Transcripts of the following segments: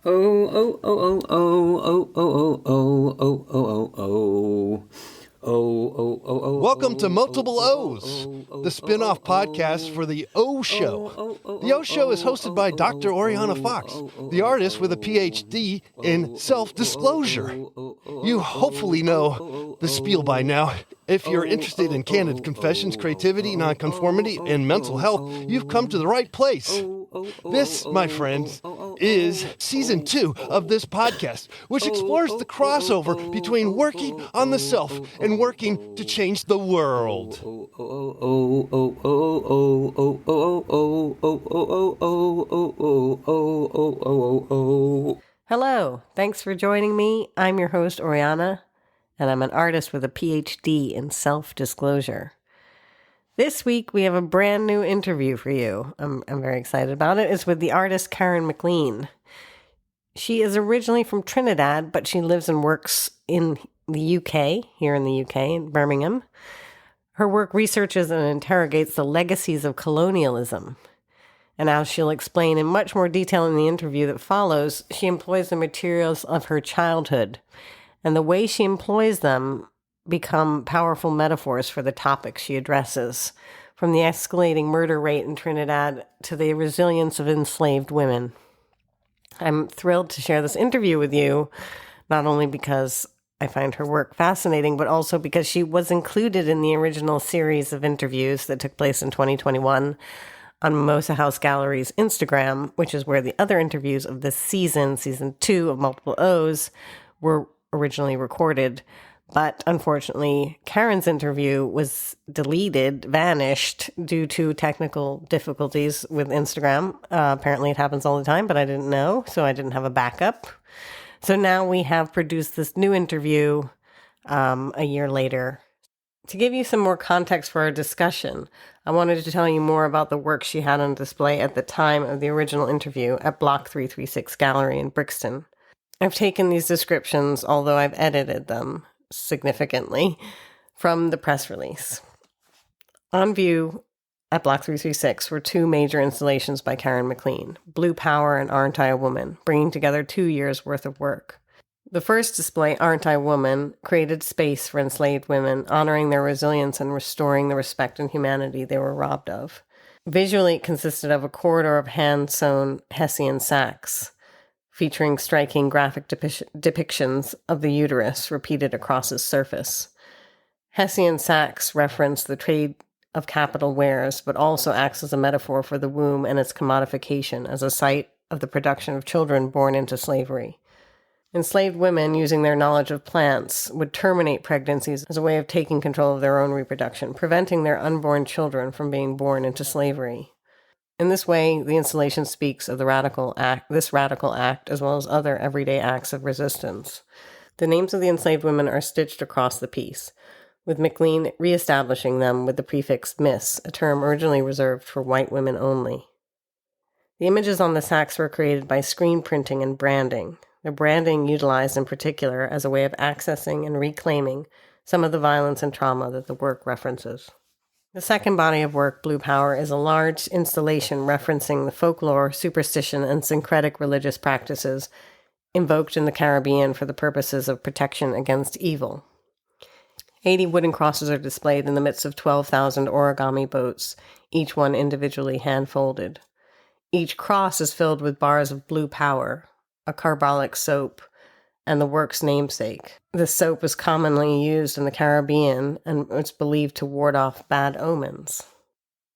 Oh, oh, oh, oh, oh, oh, oh, oh, oh, oh, oh, oh. Welcome to Multiple O's, the spin-off podcast for The O Show. The O Show is hosted by Dr. Oriana Fox, the artist with a PhD in self-disclosure. You hopefully know the spiel by now. If you're interested in candid confessions, creativity, nonconformity, and mental health, you've come to the right place. This, my friends, is Season 2 of this podcast, which explores the crossover between working on the self and working to change the world. Hello, thanks for joining me. I'm your host, Oriana, and I'm an artist with a PhD in self-disclosure. This week, we have a brand new interview for you. I'm very excited about it. It's with the artist Karen McLean. She is originally from Trinidad, but she lives and works in the UK, here in the UK, in Birmingham. Her work researches and interrogates the legacies of colonialism. And as she'll explain in much more detail in the interview that follows, she employs the materials of her childhood. And the way she employs them become powerful metaphors for the topics she addresses, from the escalating murder rate in Trinidad to the resilience of enslaved women. I'm thrilled to share this interview with you, not only because I find her work fascinating, but also because she was included in the original series of interviews that took place in 2021 on Mimosa House Gallery's Instagram, which is where the other interviews of this season 2 of Multiple O's, were originally recorded. But unfortunately, Karen's interview was deleted, vanished due to technical difficulties with Instagram. Apparently it happens all the time, but I didn't know, so I didn't have a backup. So now we have produced this new interview a year later. To give you some more context for our discussion, I wanted to tell you more about the work she had on display at the time of the original interview at Block 336 Gallery in Brixton. I've taken these descriptions, although I've edited them significantly, from the press release. On view at Block 336 were two major installations by Karen McLean, Blue Power and Aren't I a Woman, bringing together 2 years' worth of work. The first display, Aren't I a Woman, created space for enslaved women, honoring their resilience and restoring the respect and humanity they were robbed of. Visually, it consisted of a corridor of hand-sewn Hessian sacks, featuring striking graphic depictions of the uterus repeated across its surface. Hessian sacks reference the trade of capital wares, but also acts as a metaphor for the womb and its commodification as a site of the production of children born into slavery. Enslaved women, using their knowledge of plants, would terminate pregnancies as a way of taking control of their own reproduction, preventing their unborn children from being born into slavery. In this way, the installation speaks of this radical act, as well as other everyday acts of resistance. The names of the enslaved women are stitched across the piece, with McLean reestablishing them with the prefix Miss, a term originally reserved for white women only. The images on the sacks were created by screen printing and branding, the branding utilized in particular as a way of accessing and reclaiming some of the violence and trauma that the work references. The second body of work, Blue Power, is a large installation referencing the folklore, superstition, and syncretic religious practices invoked in the Caribbean for the purposes of protection against evil. 80 wooden crosses are displayed in the midst of 12,000 origami boats, each one individually hand-folded. Each cross is filled with bars of blue power, a carbolic soap, and the work's namesake. This soap is commonly used in the Caribbean and it's believed to ward off bad omens.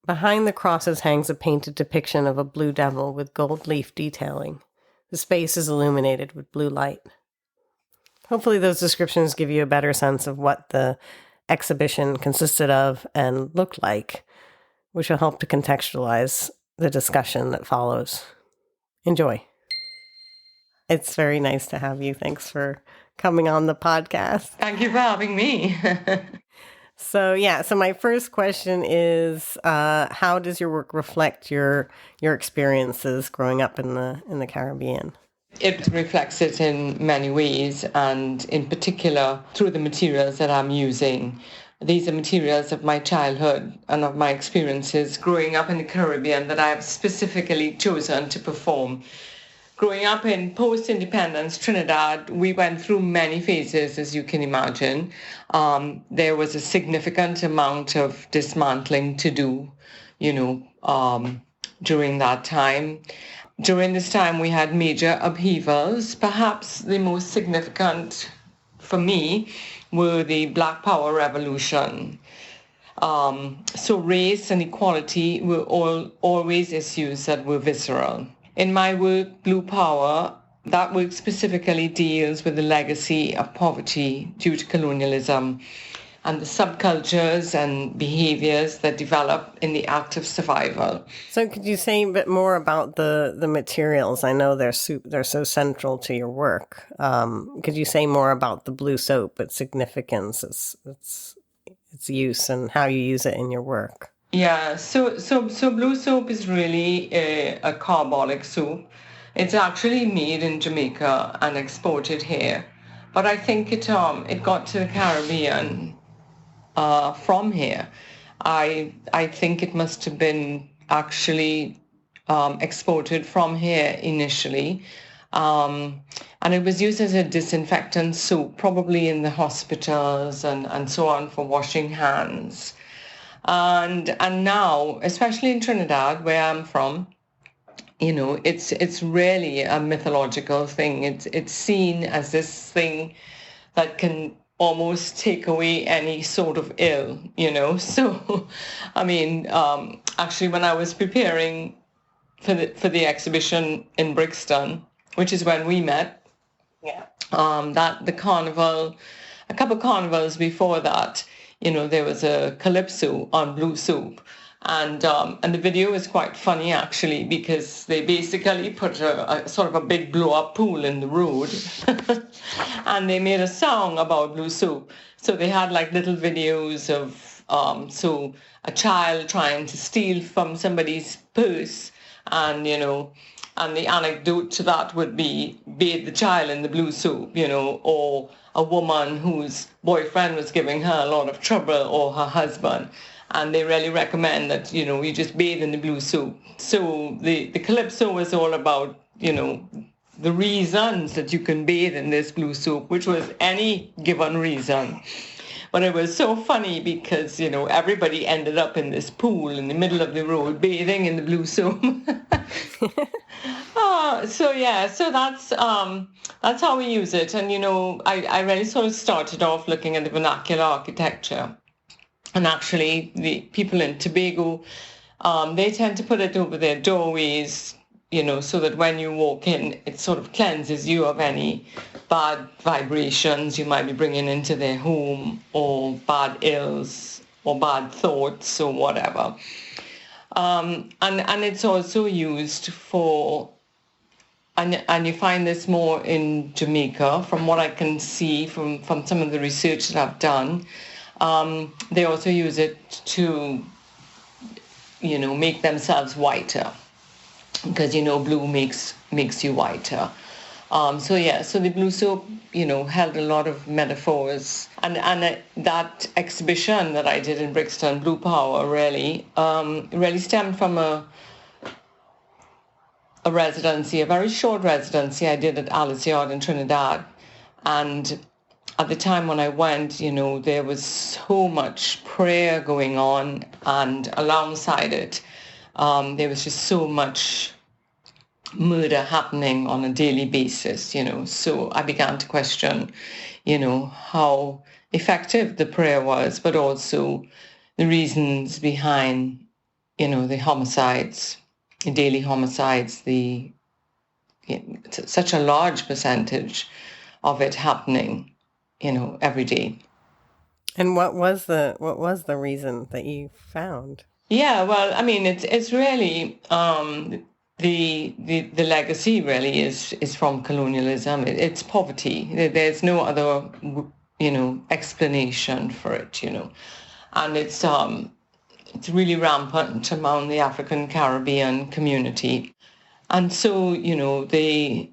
Behind the crosses hangs a painted depiction of a blue devil with gold leaf detailing. The space is illuminated with blue light. Hopefully those descriptions give you a better sense of what the exhibition consisted of and looked like, which will help to contextualize the discussion that follows. Enjoy. It's very nice to have you. Thanks for coming on the podcast. Thank you for having me. So my first question is, how does your work reflect your experiences growing up in the Caribbean? It reflects it in many ways, and in particular through the materials that I'm using. These are materials of my childhood and of my experiences growing up in the Caribbean that I have specifically chosen to perform. growing up in post-independence Trinidad, we went through many phases, as you can imagine. There was a significant amount of dismantling to do, during that time. During this time, we had major upheavals. Perhaps the most significant for me were the Black Power Revolution. So race and equality were always issues that were visceral. In my work, Blue Power, that work specifically deals with the legacy of poverty due to colonialism and the subcultures and behaviors that develop in the act of survival. So could you say a bit more about the materials? I know they're so central to your work. Could you say more about the blue soap, its significance, its use, and how you use it in your work? Yeah, so blue soap is really a carbolic soap. It's actually made in Jamaica and exported here, but I think it got to the Caribbean from here. I think it must have been actually exported from here initially, and it was used as a disinfectant soap, probably in the hospitals and so on, for washing hands. And now, especially in Trinidad, where I'm from, it's really a mythological thing. It's seen as this thing that can almost take away any sort of ill, So, I mean, actually, when I was preparing for the exhibition in Brixton, which is when we met, that the carnival, a couple of carnivals before that, there was a calypso on blue soap. And the video is quite funny, actually, because they basically put a sort of a big blow-up pool in the road and they made a song about blue soap. So they had like little videos of a child trying to steal from somebody's purse, and and the anecdote to that would be bathe the child in the blue soap, or a woman whose boyfriend was giving her a lot of trouble, or her husband. And they really recommend that, you just bathe in the blue soap. So the calypso was all about, the reasons that you can bathe in this blue soap, which was any given reason. But it was so funny because, everybody ended up in this pool in the middle of the road bathing in the blue soap. So that's how we use it. And, I really sort of started off looking at the vernacular architecture. And actually, the people in Tobago, they tend to put it over their doorways, so that when you walk in, it sort of cleanses you of any bad vibrations you might be bringing into their home, or bad ills, or bad thoughts, or whatever. And it's also used for, and you find this more in Jamaica, from what I can see from some of the research that I've done. They also use it to, make themselves whiter, because, blue makes you whiter. So the blue soap, held a lot of metaphors. And that exhibition that I did in Brixton, Blue Power, really stemmed from a residency, a very short residency I did at Alice Yard in Trinidad. And at the time when I went, there was so much prayer going on, and alongside it, there was just so much murder happening on a daily basis, So I began to question, how effective the prayer was, but also the reasons behind, the homicides, the daily homicides, such a large percentage of it happening, every day. And what was the reason that you found? Yeah, well, I mean, it's really the legacy really is from colonialism. It's poverty. There's no other explanation for it. And it's really rampant among the African Caribbean community, and so they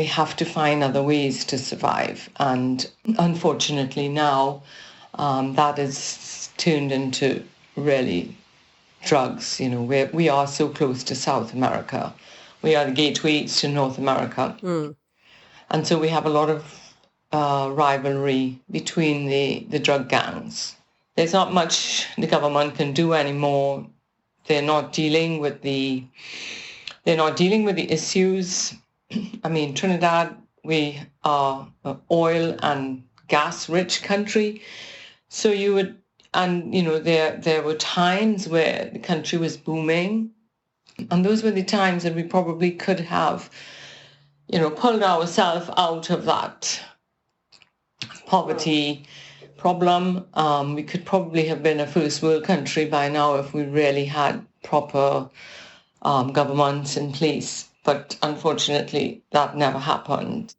have to find other ways to survive. And unfortunately now, that is turned into really drugs. We are so close to South America, We are the gateways to North America. And so we have a lot of rivalry between the drug gangs. There's not much the government can do anymore. They're not dealing with the issues. I mean, Trinidad, we are an oil and gas-rich country. So there were times where the country was booming. And those were the times that we probably could have, pulled ourselves out of that poverty problem. We could probably have been a first world country by now if we really had proper governments in place. But unfortunately, that never happened.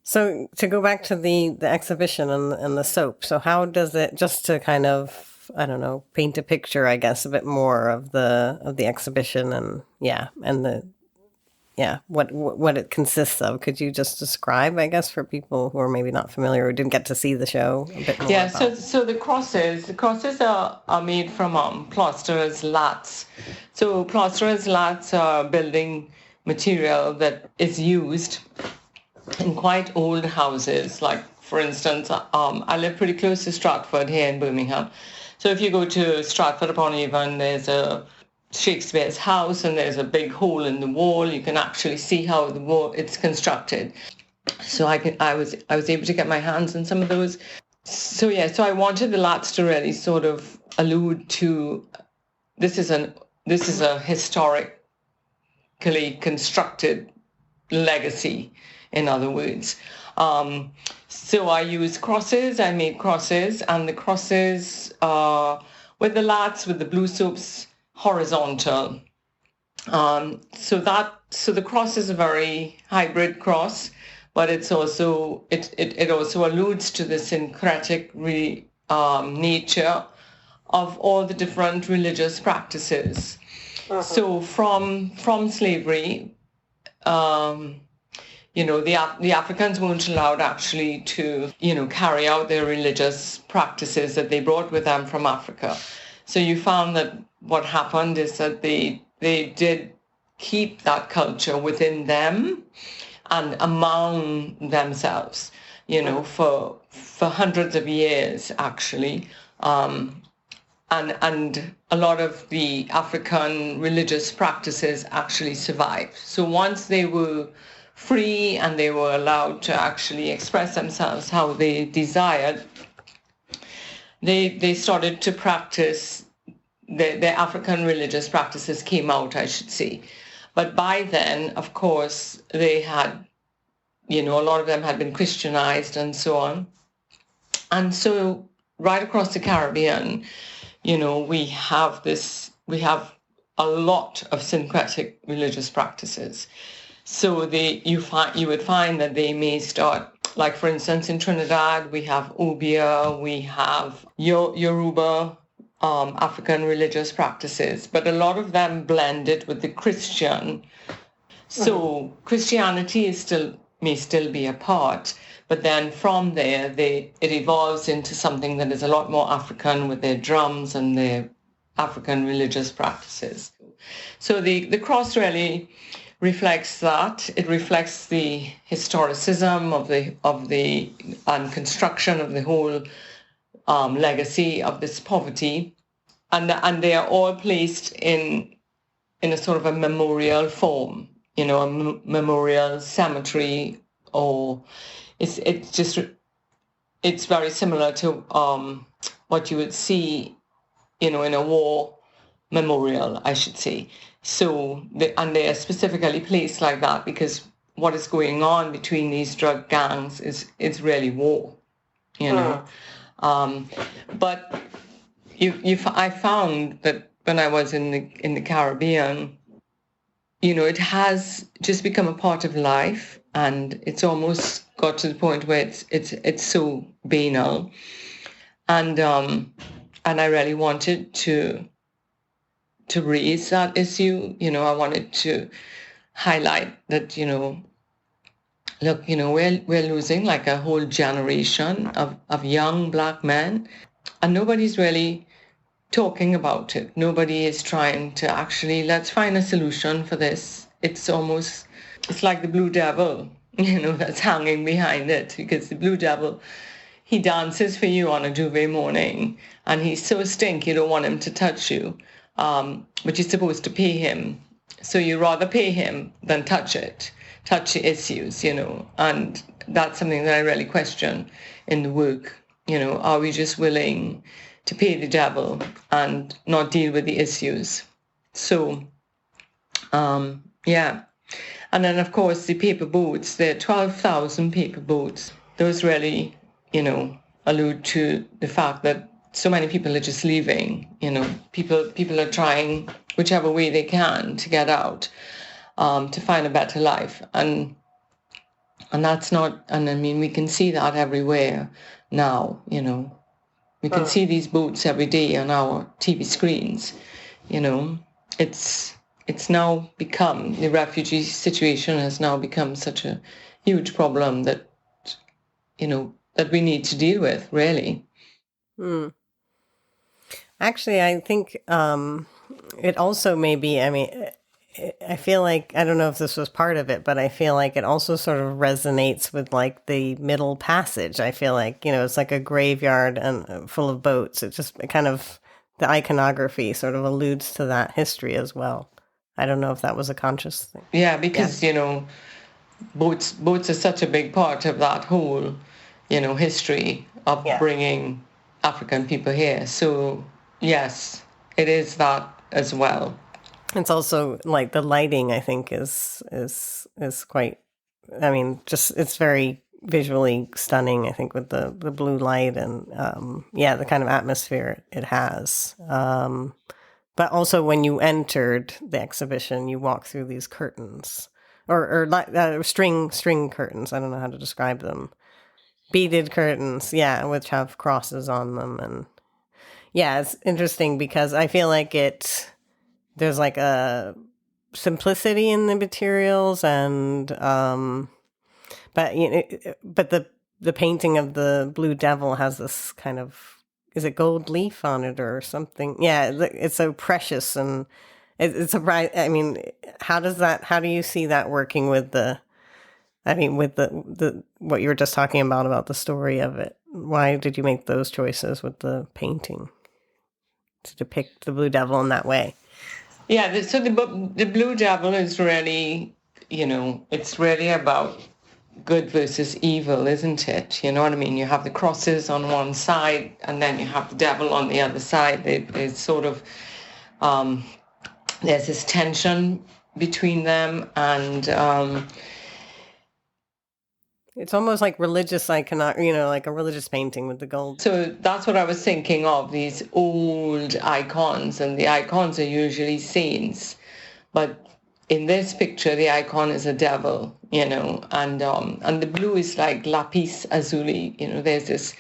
So to go back to the exhibition and the soap, so how does it, just to kind of, I don't know, paint a picture, I guess, a bit more of the exhibition and what it consists of. Could you just describe, I guess, for people who are maybe not familiar or didn't get to see the show a bit more? Yeah, so the crosses are made from plasterers' lats. So plasterers' lats are building material that is used in quite old houses. Like, for instance, I live pretty close to Stratford here in Birmingham. So if you go to Stratford-upon-Avon, there's a Shakespeare's house and there's a big hole in the wall. You can actually see how the wall it's constructed. So I was able to get my hands on some of those. So I wanted the lats to really sort of allude to this is a historically constructed legacy, in other words. So I used crosses. I made crosses, and the crosses with the lats, with the blue soaps, horizontal. So the cross is a very hybrid cross, but it's also it also alludes to the syncretic nature of all the different religious practices. So from slavery, the Africans weren't allowed actually to carry out their religious practices that they brought with them from Africa. So you found that what happened is that they did keep that culture within them and among themselves, for hundreds of years, actually. And a lot of the African religious practices actually survived. So once they were free and they were allowed to actually express themselves how they desired, they started to practice. The African religious practices came out, I should say. But by then, of course, they had, a lot of them had been Christianized and so on. And so right across the Caribbean, we have a lot of syncretic religious practices. So you would find that they may start, like for instance, in Trinidad, we have Obia, we have Yoruba, African religious practices, but a lot of them blended with the Christian. So Christianity may still be a part, but then from there, it evolves into something that is a lot more African with their drums and their African religious practices. So the cross really reflects that. It reflects the historicism of the and construction of the whole legacy of this poverty, and they are all placed in a sort of a memorial form, a memorial cemetery, or it's very similar to what you would see, in a war memorial, I should say. So they are specifically placed like that because what is going on between these drug gangs is really war, But I found that when I was in the Caribbean, it has just become a part of life, and it's almost got to the point where it's so banal, and I really wanted to raise that issue. I wanted to highlight that, look, we're losing like a whole generation of young Black men, and nobody's really talking about it. Nobody is trying to actually, let's find a solution for this. it's like the Blue Devil, that's hanging behind it, because the Blue Devil, he dances for you on a duvet morning, and he's so stink you don't want him to touch you, but you're supposed to pay him. So you rather pay him than touch the issues, and that's something that I really question in the work. Are we just willing to pay the devil and not deal with the issues? So, yeah. And then, of course, the paper boats, there are 12,000 paper boats. Those really, allude to the fact that so many people are just leaving. People are trying whichever way they can to get out, to find a better life. And that's not, and I mean, we can see that everywhere now, We can see these boats every day on our TV screens, It's now become, the refugee situation has now become such a huge problem that, that we need to deal with, really. Actually, I think it also may be, I feel like, I don't know if this was part of it, but I feel like it also sort of resonates with like the Middle Passage. I feel like, it's like a graveyard and full of boats. It kind of, the iconography sort of alludes to that history as well. I don't know if that was a conscious thing. Yeah, because, boats are such a big part of that whole, history of bringing African people here. So, yes, it is that as well. It's also like the lighting, I think, is quite, it's very visually stunning, I think, with the blue light and, the kind of atmosphere it has. But also when you entered the exhibition, you walk through these curtains or string curtains. I don't know how to describe them. Beaded curtains, which have crosses on them. And it's interesting because I feel like there's like a simplicity in the materials and, but the painting of the Blue Devil has this kind of, is it gold leaf on it or something? Yeah, it's so precious and it's how do you see that working with with the what you were just talking about the story of it? Why did you make those choices with the painting to depict the Blue Devil in that way? Yeah, so the Blue Devil is really, it's really about good versus evil, isn't it? You know what I mean? You have the crosses on one side and then you have the devil on the other side. There's sort of, there's this tension between them and... it's almost like religious like a religious painting with the gold. So that's what I was thinking of, these old icons, and the icons are usually saints. But in this picture, the icon is a devil, and the blue is like lapis lazuli, there's this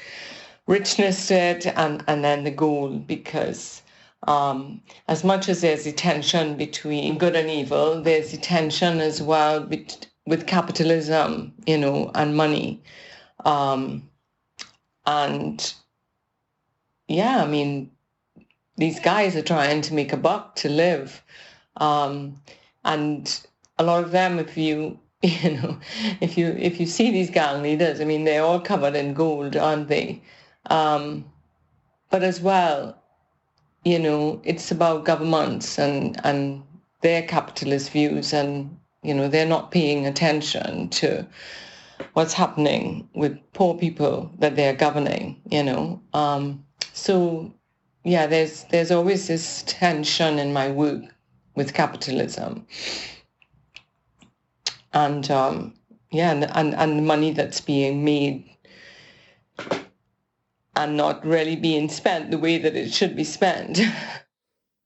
richness to it, and then the gold, because as much as there's a tension between good and evil, there's a tension as well with capitalism, and money. These guys are trying to make a buck to live. And a lot of them, if you see these gang leaders, they're all covered in gold, aren't they? But as well, it's about governments and their capitalist views, and they're not paying attention to what's happening with poor people that they're governing, So, there's always this tension in my work with capitalism. And, and the money that's being made and not really being spent the way that it should be spent.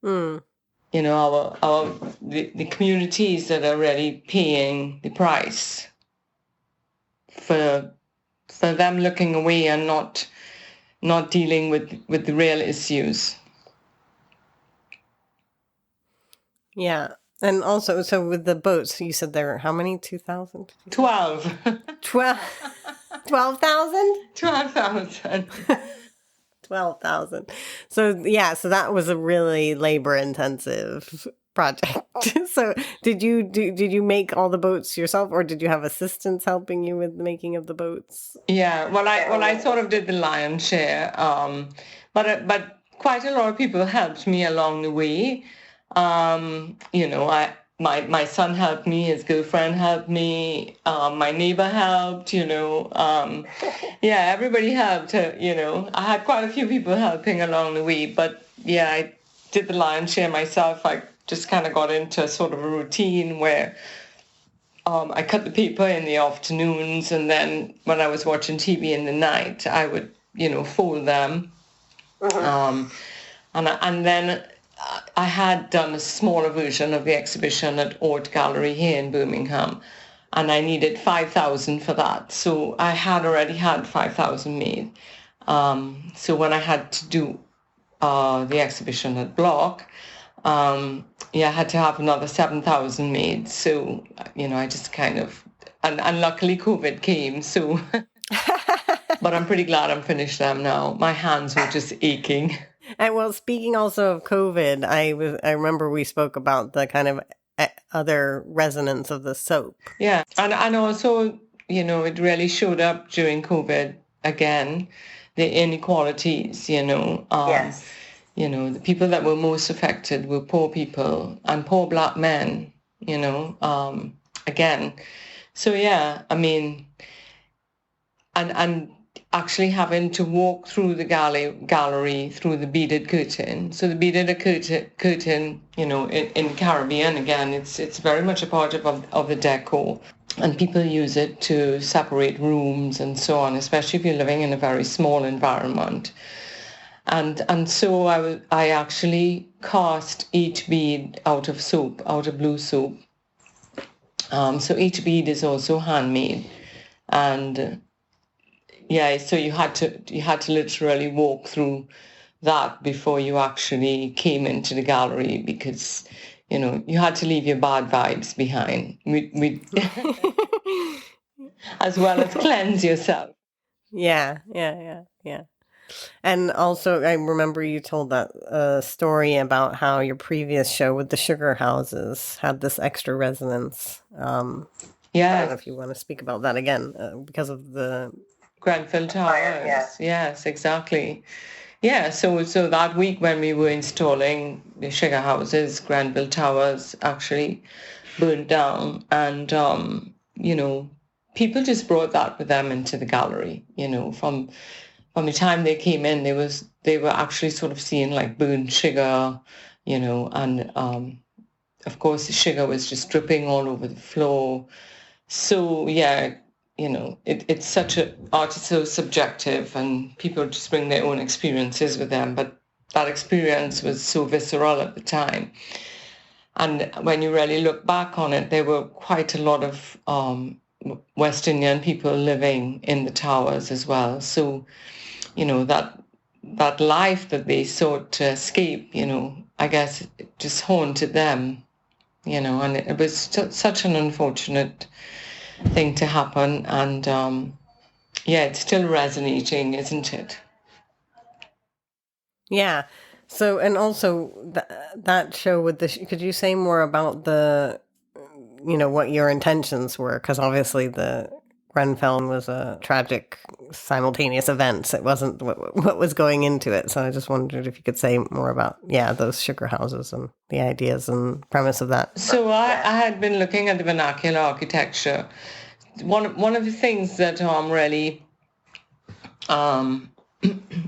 The communities that are really paying the price for them looking away and not dealing with the real issues. Yeah. And also, so with the boats, you said there were how many? 2,000? 12. 12,000? 12,000. 12,000. So, so that was a really labor-intensive project. So did you make all the boats yourself, or did you have assistants helping you with the making of the boats? Yeah, I sort of did the lion's share, but quite a lot of people helped me along the way. My son helped me, his girlfriend helped me, my neighbor helped. Everybody helped. I had quite a few people helping along the way, but yeah, I did the lion's share myself. I just kind of got into sort of a routine where I cut the paper in the afternoons, and then when I was watching TV in the night, I would, fold them. And then I had done a smaller version of the exhibition at Art Gallery here in Birmingham, and I needed 5,000 for that. So I had already had 5,000 made. So when I had to do the exhibition at Block, I had to have another 7,000 made. So, I just kind of, and luckily COVID came, so, but I'm pretty glad I'm finished them now. My hands were just aching. And well, speaking also of COVID, I remember we spoke about the kind of other resonance of the soap. Yeah, and also, it really showed up during COVID again, the inequalities, Yes. The people that were most affected were poor people and poor Black men, again. So, yeah, I mean, and actually having to walk through the gallery through the beaded curtain. So the beaded curtain, in Caribbean, again, it's very much a part of the decor. And people use it to separate rooms and so on, especially if you're living in a very small environment. And so I actually cast each bead out of soap, out of blue soap. So each bead is also handmade, and so you had to literally walk through that before you actually came into the gallery, because you had to leave your bad vibes behind, as well as cleanse yourself. Yeah. And also, I remember you told that story about how your previous show with the sugar houses had this extra resonance. I don't know if you want to speak about that again, because of the Grenfell Towers. Yes, exactly. Yeah, so that week when we were installing the sugar houses, Grenfell Towers actually burned down, and people just brought that with them into the gallery. From the time they came in, they were actually sort of seeing like burnt sugar, and of course the sugar was just dripping all over the floor. So yeah, it's such art is so subjective, and people just bring their own experiences with them. But that experience was so visceral at the time. And when you really look back on it, there were quite a lot of West Indian people living in the towers as well. So, that life that they sought to escape, I guess it just haunted them, and it was such an unfortunate thing to happen. And it's still resonating, isn't it? Yeah. So, and also that show with could you say more about what your intentions were? Because obviously the Grenfell was a tragic simultaneous event. It wasn't what was going into it. So I just wondered if you could say more about, those sugar houses and the ideas and premise of that. So I had been looking at the vernacular architecture. One of the things that really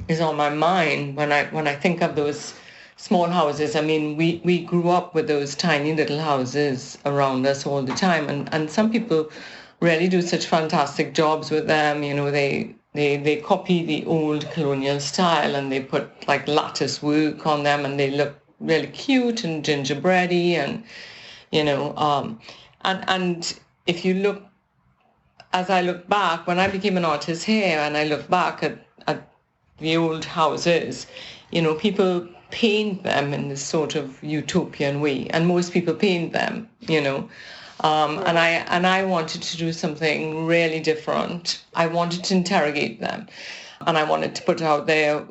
is on my mind when I think of those small houses. I mean, we grew up with those tiny little houses around us all the time, and some people really do such fantastic jobs with them. They copy the old colonial style, and they put like lattice work on them, and they look really cute and gingerbready, and and if you look, as I look back, when I became an artist here, and I look back at the old houses, people paint them in this sort of utopian way, and most people paint them, and I wanted to do something really different. I wanted to interrogate them, and I wanted to put out there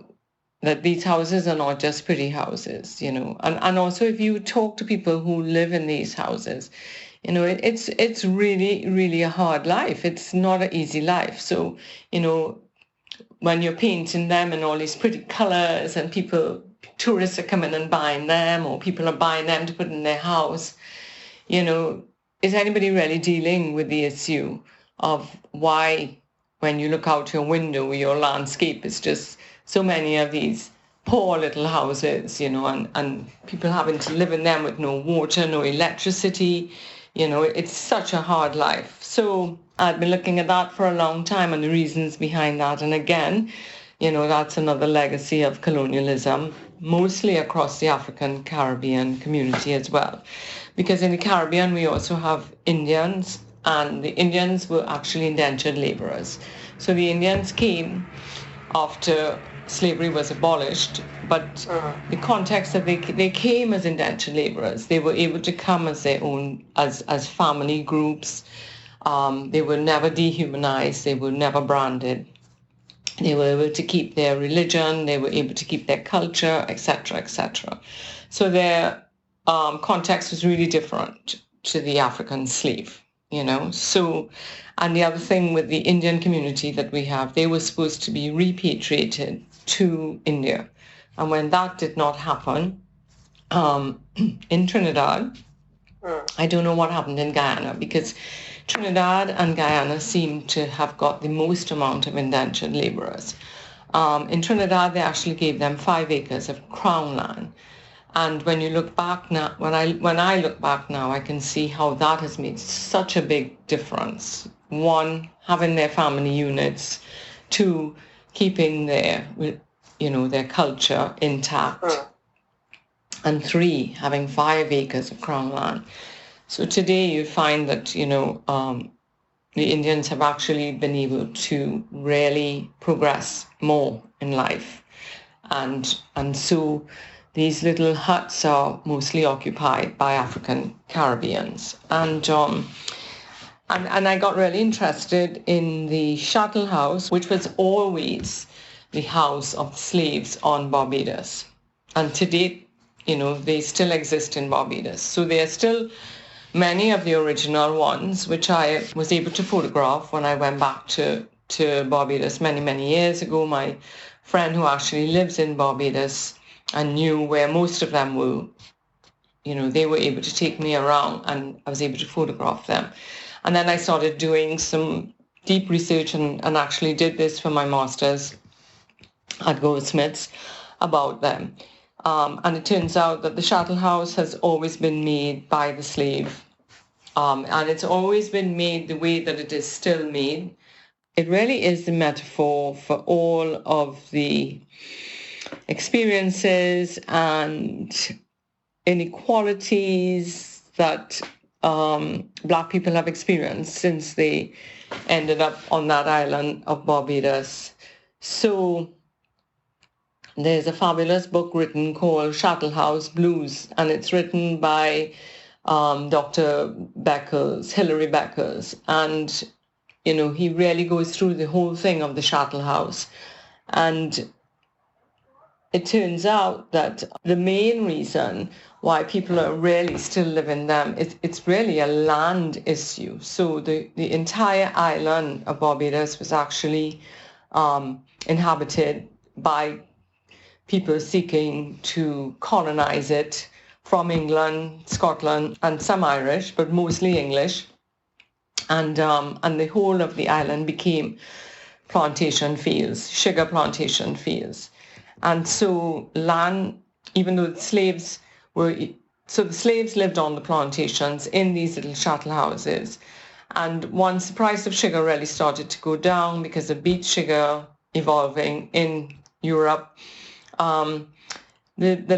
that these houses are not just pretty houses, and also if you talk to people who live in these houses, it's really, really a hard life. It's not an easy life. So, when you're painting them in all these pretty colors and tourists are coming and buying them, or people are buying them to put in their house, is anybody really dealing with the issue of why, when you look out your window, your landscape is just so many of these poor little houses, and people having to live in them with no water, no electricity. It's such a hard life. So I've been looking at that for a long time and the reasons behind that. And again, that's another legacy of colonialism, mostly across the African Caribbean community as well. Because in the Caribbean, we also have Indians, and the Indians were actually indentured laborers. So the Indians came after slavery was abolished, but the context that they came as indentured laborers. They were able to come as their own, as family groups. They were never dehumanized. They were never branded. They were able to keep their religion. They were able to keep their culture, etc., etc. So their context was really different to the African slave, So, and the other thing with the Indian community that we have, they were supposed to be repatriated to India. And when that did not happen, in Trinidad, I don't know what happened in Guyana, because Trinidad and Guyana seem to have got the most amount of indentured laborers. In Trinidad, they actually gave them 5 acres of crown land. And when you look back now, when I look back now, I can see how that has made such a big difference. 1, having their family units. 2, keeping their culture intact. And 3, having 5 acres of crown land. So today you find that, the Indians have actually been able to really progress more in life. And so these little huts are mostly occupied by African Caribbeans. And I got really interested in the Chattel House, which was always the house of slaves on Barbados. And to date, they still exist in Barbados. So there are still many of the original ones, which I was able to photograph when I went back to Barbados many, many years ago. My friend who actually lives in Barbados and knew where most of them were, they were able to take me around and I was able to photograph them. And then I started doing some deep research and actually did this for my master's at Goldsmiths about them. And it turns out that the Chattel House has always been made by the slave. And it's always been made the way that it is still made. It really is the metaphor for all of the experiences and inequalities that Black people have experienced since they ended up on that island of Barbados. So there's a fabulous book written called Chattel House Blues, and it's written by Dr. Beckers, Hilary Beckers. And, he really goes through the whole thing of the Chattel House. And it turns out that the main reason why people are really still living them, it's really a land issue. So the entire island of Barbados was actually inhabited by people seeking to colonize it from England, Scotland, and some Irish, but mostly English. And the whole of the island became plantation fields, sugar plantation fields. And so land, even though the slaves lived on the plantations in these little chattel houses. And once the price of sugar really started to go down because of beet sugar evolving in Europe, the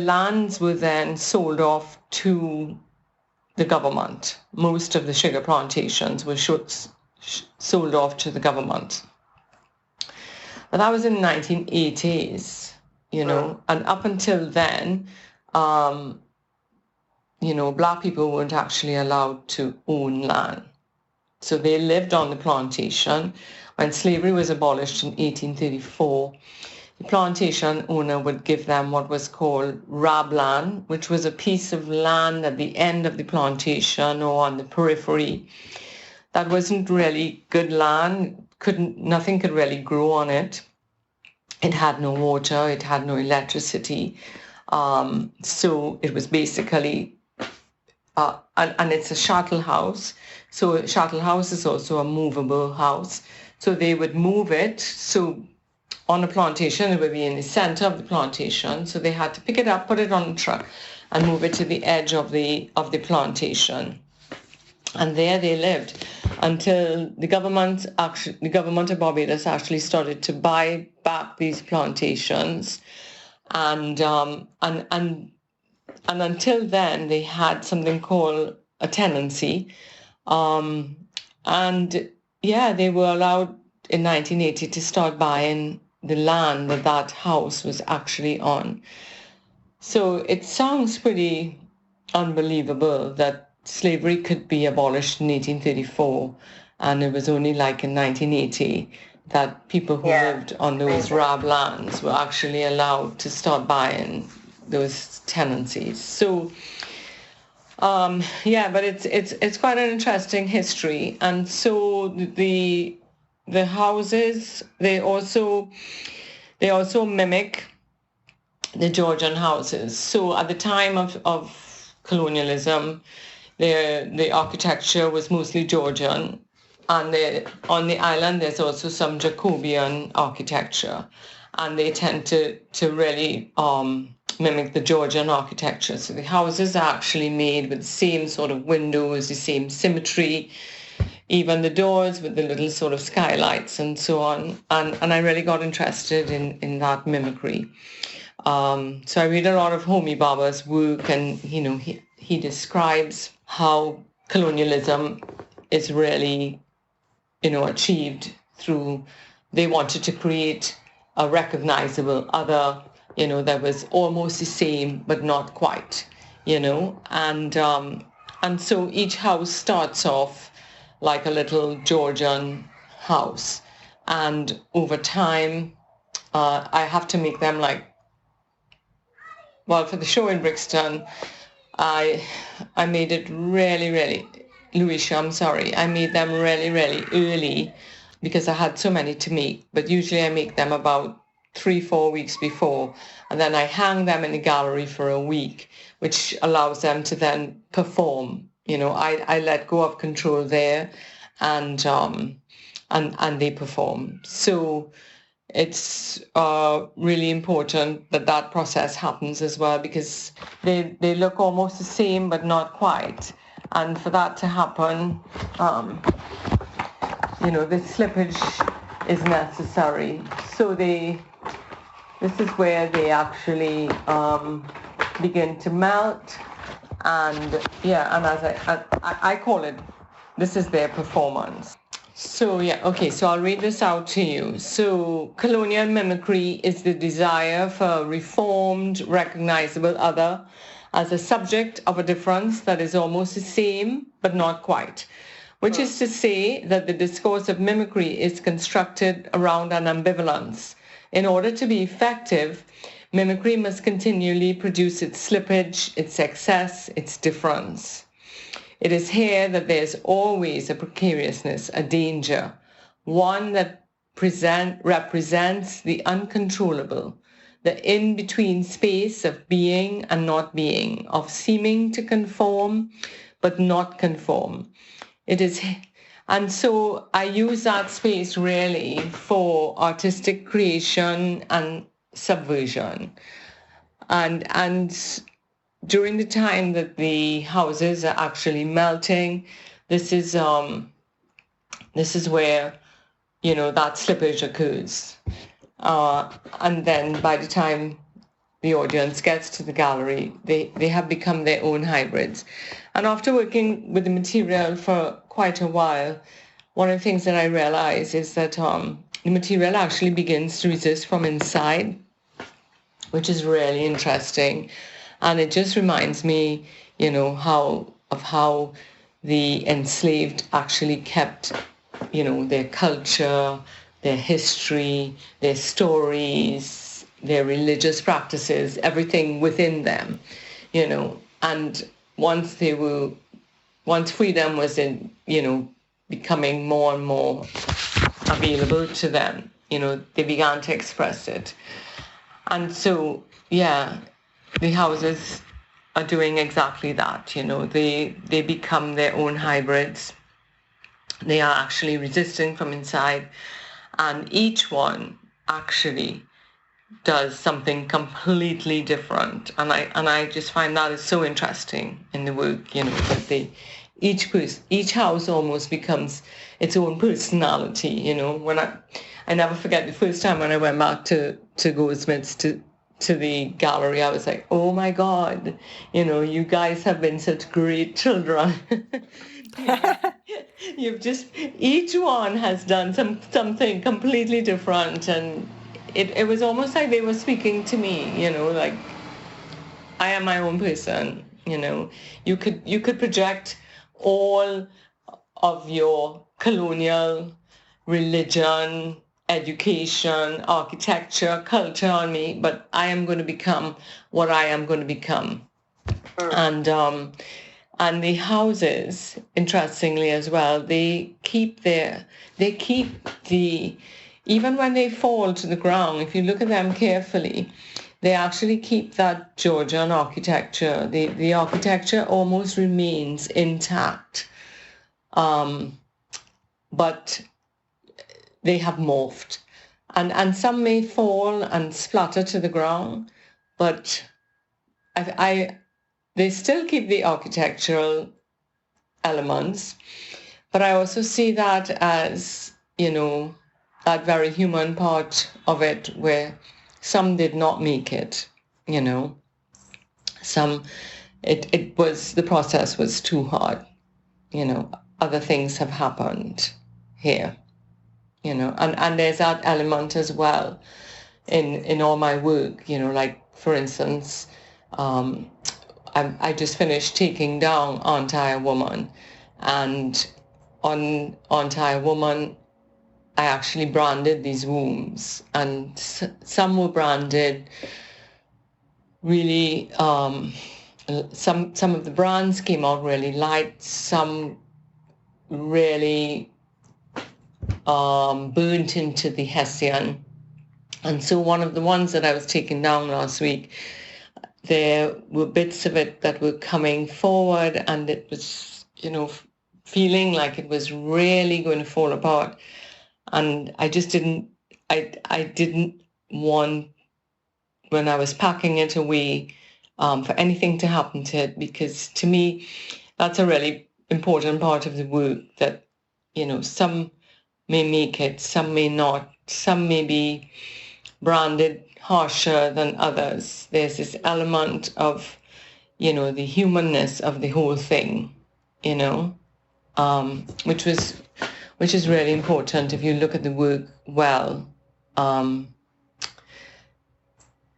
lands were then sold off to the government. Most of the sugar plantations were sold off to the government. But that was in the 1980s, and up until then, Black people weren't actually allowed to own land. So they lived on the plantation. When slavery was abolished in 1834, the plantation owner would give them what was called rabland, which was a piece of land at the end of the plantation or on the periphery. That wasn't really good land. Nothing could really grow on it. It had no water. It had no electricity. So it was basically, and it's a chattel house. So a chattel house is also a movable house. So they would move it. So on a plantation, it would be in the center of the plantation. So they had to pick it up, put it on a truck, and move it to the edge of the plantation. And there they lived until the government of Barbados actually started to buy back these plantations, and until then they had something called a tenancy, and yeah, they were allowed in 1980 to start buying the land that house was actually on. So it sounds pretty unbelievable that slavery could be abolished in 1834, and it was only like in 1980 that people who lived on those rab lands were actually allowed to start buying those tenancies. So but it's quite an interesting history. And so the houses, they also mimic the Georgian houses. So at the time of colonialism, the architecture was mostly Georgian, and on the island there's also some Jacobean architecture, and they tend to really mimic the Georgian architecture. So the houses are actually made with the same sort of windows, the same symmetry, even the doors with the little sort of skylights and so on. And I really got interested in that mimicry. So I read a lot of Homi Bhabha's work, and he describes how colonialism is really achieved through, they wanted to create a recognizable other, that was almost the same but not quite, and so each house starts off like a little Georgian house, and over time I have to make them for the show in Brixton, I made it really, Louisa, I'm sorry, I made them really early because I had so many to make. But usually I make them about 3-4 weeks before, and then I hang them in the gallery for a week, which allows them to then perform. I let go of control there, and they perform. So it's really important that process happens as well, because they look almost the same but not quite. And for that to happen, the slippage is necessary. So this is where they actually begin to melt, and as I call it, this is their performance. So so I'll read this out to you. So colonial mimicry is the desire for a reformed, recognizable other as a subject of a difference that is almost the same but not quite, which is to say that the discourse of mimicry is constructed around an ambivalence. In order to be effective, mimicry must continually produce its slippage, its excess, its difference. It is here that there's always a precariousness, a danger, one that represents the uncontrollable, the in-between space of being and not being, of seeming to conform but not conform. And so I use that space really for artistic creation and subversion. And during the time that the houses are actually melting, this is where that slippage occurs. And then by the time the audience gets to the gallery, they have become their own hybrids. And after working with the material for quite a while, one of the things that I realize is that the material actually begins to resist from inside, which is really interesting. And it just reminds me, how the enslaved actually kept, their culture, their history, their stories, their religious practices, everything within them, and once freedom was becoming more and more available to them, they began to express it. And so, the houses are doing exactly that. They become their own hybrids. They are actually resisting from inside, and each one actually does something completely different. And I just find that is so interesting in the work, that each house almost becomes its own personality. When I never forget the first time when I went back to Goldsmiths to the gallery, I was like, oh my God, you guys have been such great children. Each one has done something completely different, and it was almost like they were speaking to me, like I am my own person. You could project all of your colonial religion, education, architecture, culture on me, but I am going to become what I am going to become. And the houses, interestingly as well, they keep even when they fall to the ground, if you look at them carefully, they actually keep that Georgian architecture. The architecture almost remains intact, but they have morphed. And some may fall and splatter to the ground, but they still keep the architectural elements, but I also see that as, that very human part of it where some did not make it, some, the process was too hard, other things have happened here, and there's that element as well in all my work, like, for instance, I just finished taking down Aren't I a Woman? And on Aren't I a Woman, I actually branded these wombs. And some were branded really, some of the brands came out really light, some really burnt into the Hessian. And so one of the ones that I was taking down last week, there were bits of it that were coming forward, and it was, feeling like it was really going to fall apart. And I just didn't want, when I was packing it away, for anything to happen to it, because to me, that's a really important part of the work that, some may make it, some may not, some may be branded harsher than others. There's this element of, the humanness of the whole thing, which is really important if you look at the work well.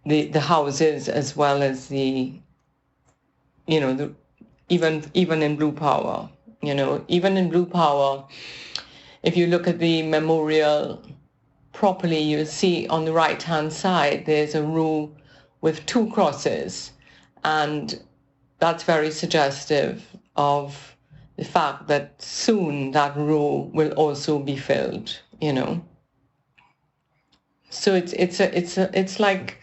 The houses as well as the even in Blue Power, even in Blue Power, if you look at the memorial properly, you'll see on the right-hand side, there's a row with 2 crosses. And that's very suggestive of the fact that soon that row will also be filled, So it's like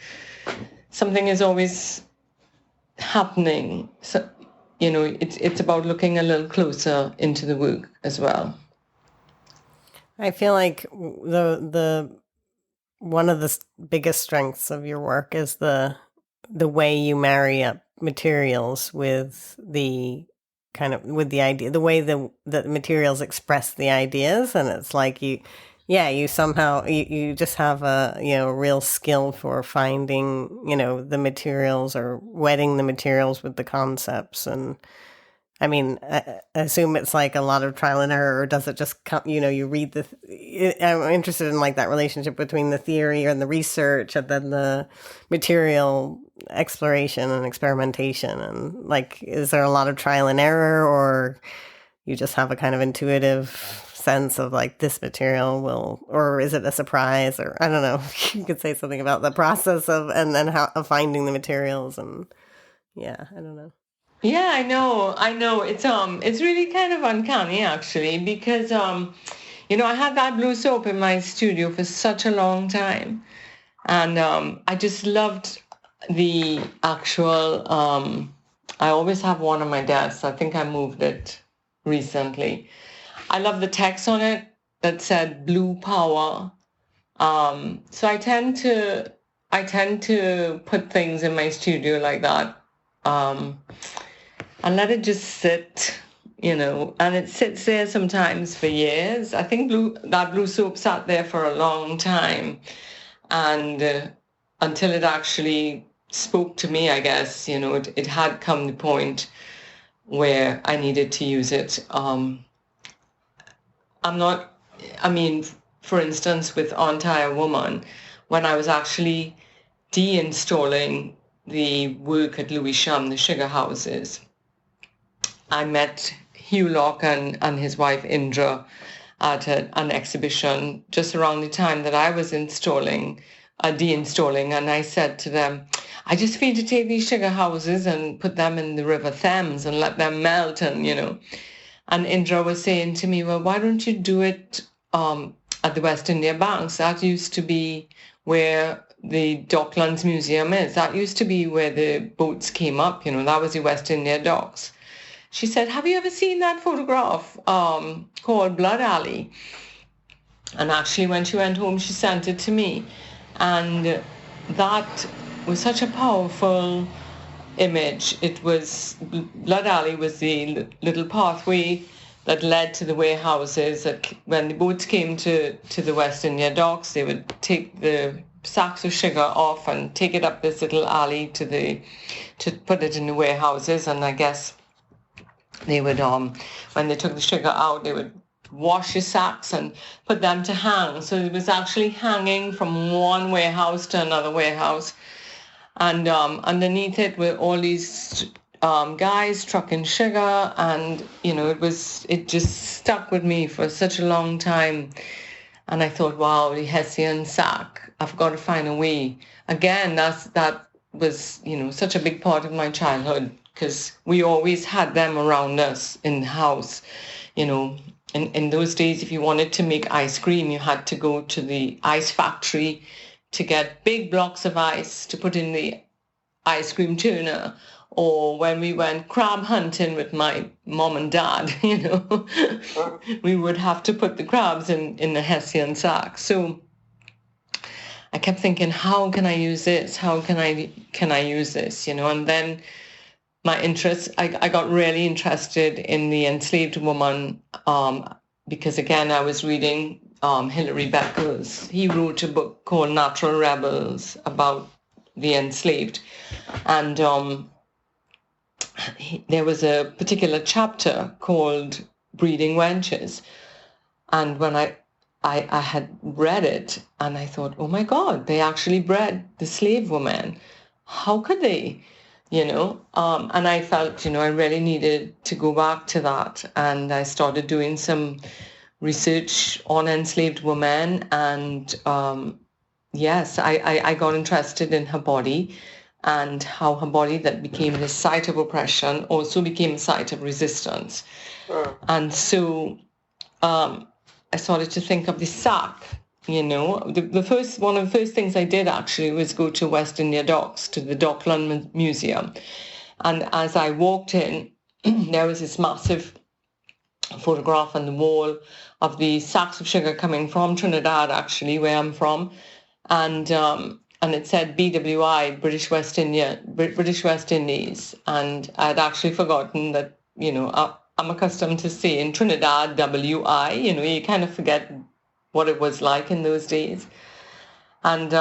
something is always happening. So, it's about looking a little closer into the work as well. I feel like the one of the biggest strengths of your work is the way you marry up materials with the with the idea, the way the materials express the ideas, and it's like you somehow you just have a real skill for finding the materials or wedding the materials with the concepts. And I mean, I assume it's like a lot of trial and error, or does it just come, you read I'm interested in like that relationship between the theory and the research and then the material exploration and experimentation. And like, is there a lot of trial and error, or you just have a kind of intuitive sense of like this material will, or is it a surprise, or I don't know. You could say something about the process of and then how of finding the materials, and yeah, I don't know. Yeah, I know. It's really kind of uncanny actually, because I had that blue soap in my studio for such a long time, and I just loved the actual. I always have one on my desk. I think I moved it recently. I love the text on it that said "Blue Power." So I tend to put things in my studio like that. And let it just sit, and it sits there sometimes for years. I think that blue soap sat there for a long time, and until it actually spoke to me, I guess, it had come to the point where I needed to use it. For instance, with Aren't I a Woman, when I was actually deinstalling the work at Lewisham, the sugar houses, I met Hugh Locke and his wife Indra at an exhibition just around the time that I was deinstalling, and I said to them, I just feel to take these sugar houses and put them in the River Thames and let them melt, and Indra was saying to me, well, why don't you do it at the West India Banks? That used to be where the Docklands Museum is. That used to be where the boats came up, that was the West India Docks. She said, have you ever seen that photograph called Blood Alley? And actually, when she went home, she sent it to me. And that was such a powerful image. It was, Blood Alley was the little pathway that led to the warehouses. That when the boats came to the West India Docks, they would take the sacks of sugar off and take it up this little alley to put it in the warehouses. And I guess they would, when they took the sugar out, they would wash the sacks and put them to hang. So it was actually hanging from one warehouse to another warehouse. And underneath it were all these guys trucking sugar. And, it just stuck with me for such a long time. And I thought, wow, the Hessian sack, I've got to find a way. Again, that was, such a big part of my childhood, because we always had them around us in the house. In those days, if you wanted to make ice cream, you had to go to the ice factory to get big blocks of ice to put in the ice cream churner. Or when we went crab hunting with my mom and dad, we would have to put the crabs in the Hessian sack. So I kept thinking, how can I use this? How can I use this? And then my interest, I got really interested in the enslaved woman, because again, I was reading Hilary Beckles. He wrote a book called Natural Rebels about the enslaved. And there was a particular chapter called Breeding Wenches. And when I had read it, and I thought, oh my God, they actually bred the slave woman. How could they? And I felt, I really needed to go back to that. And I started doing some research on enslaved women. And yes, I got interested in her body, and how her body that became the site of oppression also became a site of resistance. And so I started to think of the sack. One of the first things I did actually was go to West India Docks, to the Dockland Museum. And as I walked in, there was this massive photograph on the wall of the sacks of sugar coming from Trinidad, actually, where I'm from. And it said BWI, British West Indies. And I'd actually forgotten that, I'm accustomed to saying Trinidad, WI, you kind of forget what it was like in those days. And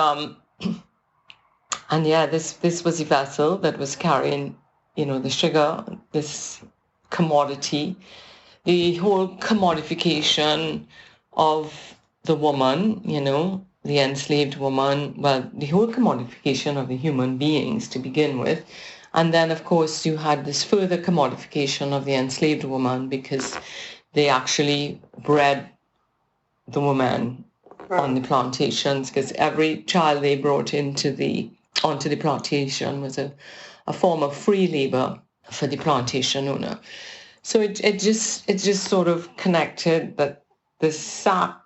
yeah, this was a vessel that was carrying, the sugar, this commodity, the whole commodification of the woman, the enslaved woman, well, the whole commodification of the human beings to begin with. And then, of course, you had this further commodification of the enslaved woman, because they actually bred the women on the plantations, because every child they brought onto the plantation was a form of free labor for the plantation owner. So it just sort of connected that this sack,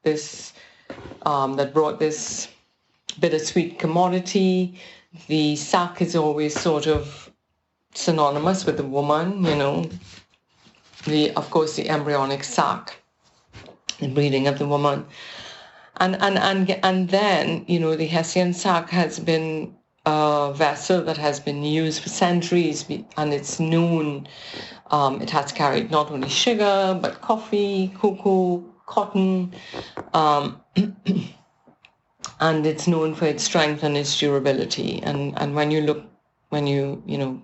that brought this bittersweet commodity. The sack is always sort of synonymous with the woman, of course the embryonic sac, the breeding of the woman, and then the Hessian sac has been a vessel that has been used for centuries, and it's known. It has carried not only sugar but coffee, cocoa, cotton, and it's known for its strength and its durability. And when you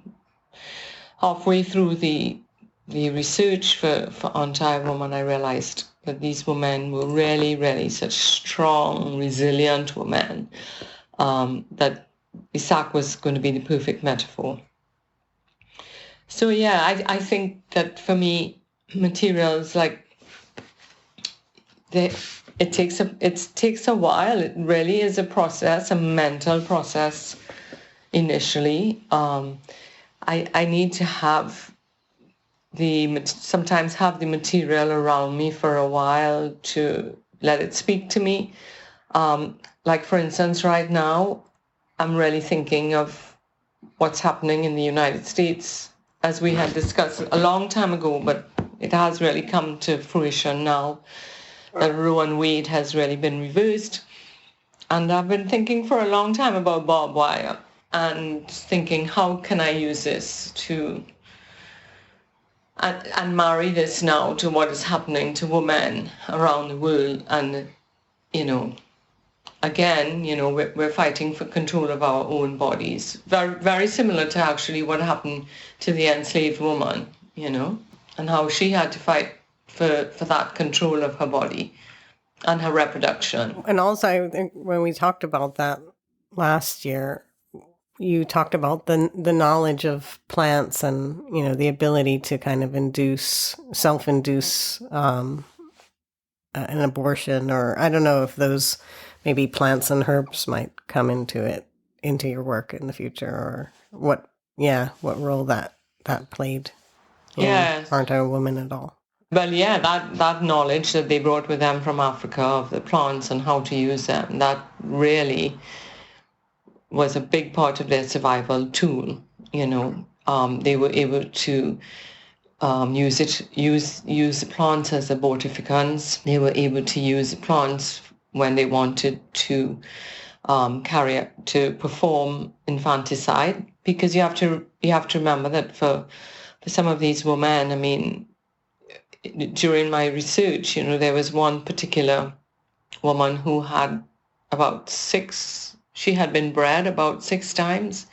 halfway through the research for On-Time Woman, I realized that these women were really, really such strong, resilient women, that the sack was going to be the perfect metaphor. So yeah, I think that for me, materials like it takes a while. It really is a process, a mental process initially. I need to sometimes have the material around me for a while to let it speak to me. Like for instance, right now, I'm really thinking of what's happening in the United States, as we had discussed a long time ago, but it has really come to fruition now that Roe and Wade has really been reversed. And I've been thinking for a long time about barbed wire and thinking, how can I use this to and marry this now to what is happening to women around the world. And again, we're fighting for control of our own bodies. Very, very similar to actually what happened to the enslaved woman, and how she had to fight for that control of her body and her reproduction. And also, I think when we talked about that last year, you talked about the knowledge of plants and, the ability to kind of self-induce an abortion, or I don't know if those maybe plants and herbs might come into your work in the future, or what role that played in Aren't I a Woman at All? Well, yeah, that knowledge that they brought with them from Africa of the plants and how to use them, that really was a big part of their survival tool. They were able to use the plants as abortificants. They were able to use the plants when they wanted to perform infanticide, because you have to remember that for some of these women, I mean, during my research, there was one particular woman who had she had been bred about 6 times.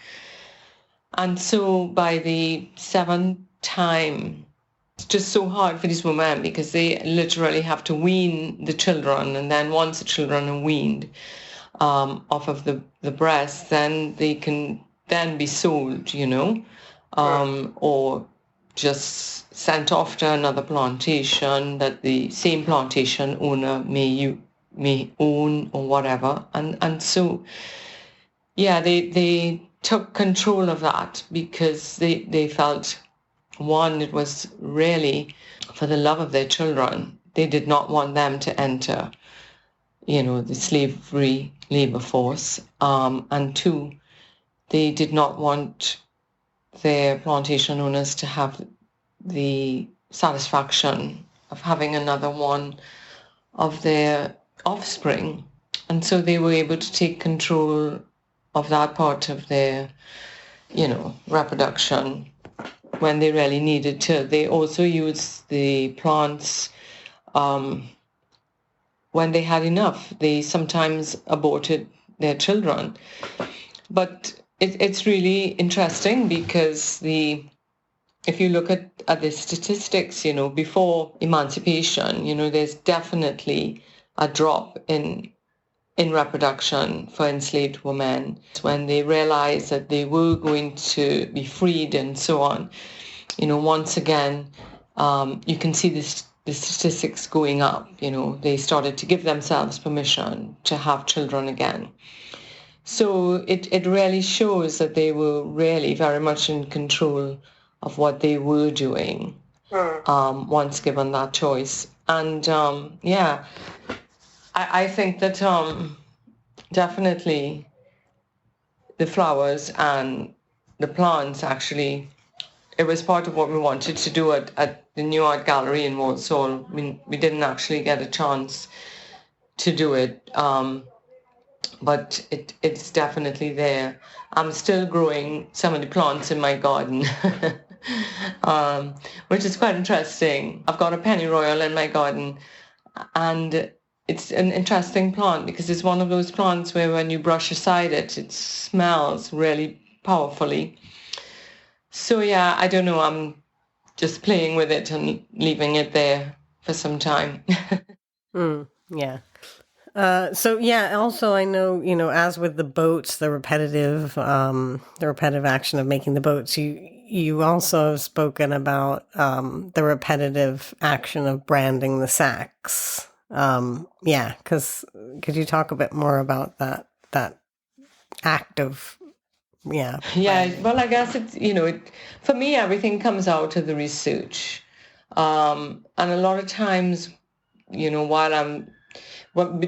And so by the 7th time, it's just so hard for these women, because they literally have to wean the children. And then once the children are weaned off of the breast, then they can then be sold, or just sent off to another plantation that the same plantation owner may own or whatever. And so, yeah, they took control of that, because they felt, one, it was really for the love of their children. They did not want them to enter, the slavery labor force. And 2, they did not want their plantation owners to have the satisfaction of having another one of their offspring. And so they were able to take control of that part of their, reproduction when they really needed to. They also used the plants when they had enough. They sometimes aborted their children. But it's really interesting, because if you look at the statistics, before emancipation, there's definitely a drop in reproduction for enslaved women. When they realized that they were going to be freed and so on, once again, you can see the the statistics going up. They started to give themselves permission to have children again. So it really shows that they were really very much in control of what they were doing once given that choice. And I think that definitely the flowers and the plants, actually, it was part of what we wanted to do at the New Art Gallery in Warsaw. We didn't actually get a chance to do it, but it's definitely there. I'm still growing some of the plants in my garden, which is quite interesting. I've got a pennyroyal in my garden, and it's an interesting plant because it's one of those plants where when you brush aside it smells really powerfully. So yeah, I don't know, I'm just playing with it and leaving it there for some time. Yeah. Also I know, as with the boats, the repetitive action of making the boats, you also have spoken about the repetitive action of branding the sacks. Could you talk a bit more about that act of branding? Yeah, well, I guess it's, for me, everything comes out of the research. And a lot of times,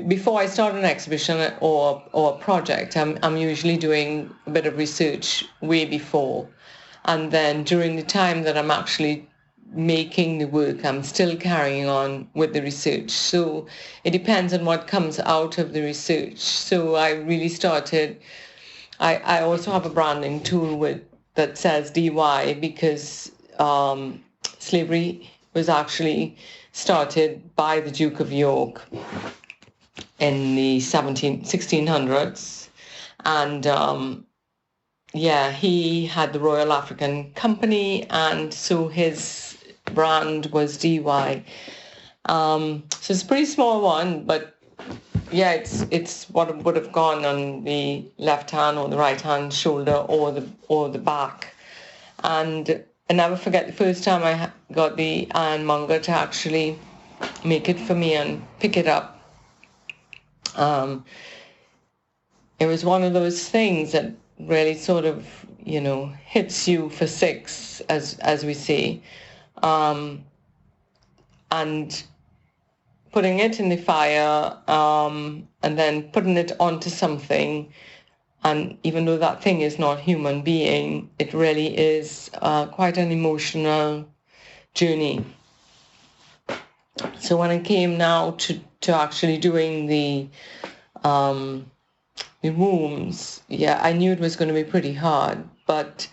before I start an exhibition or a project, I'm usually doing a bit of research way before. And then during the time that I'm actually making the work, I'm still carrying on with the research. So it depends on what comes out of the research. So I really started, I also have a branding tool that says DY because slavery was actually started by the Duke of York in the 1600s. And he had the Royal African Company, and so his brand was DY. So it's a pretty small one, but yeah, it's what would have gone on the left hand or the right hand shoulder or the back. And I never forget the first time I got the ironmonger to actually make it for me and pick it up. It was one of those things that really sort of, hits you for six, as we say. And putting it in the fire, and then putting it onto something. And even though that thing is not human being, it really is quite an emotional journey. So when it came now to actually doing the wombs, I knew it was going to be pretty hard. But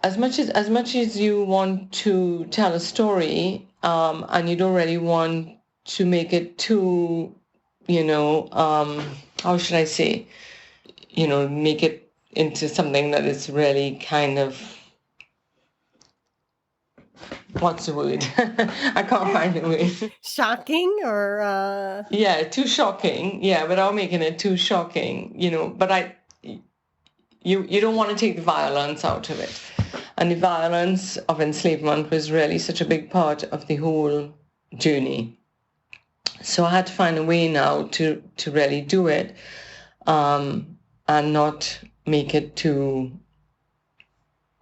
as much as you want to tell a story, and you don't really want to make it too, how should I say, make it into something that is really kind of, what's the word? I can't find the word. Shocking or? Yeah, too shocking. Yeah, without making it too shocking, but you don't want to take the violence out of it. And the violence of enslavement was really such a big part of the whole journey. So I had to find a way now to really do it, and not make it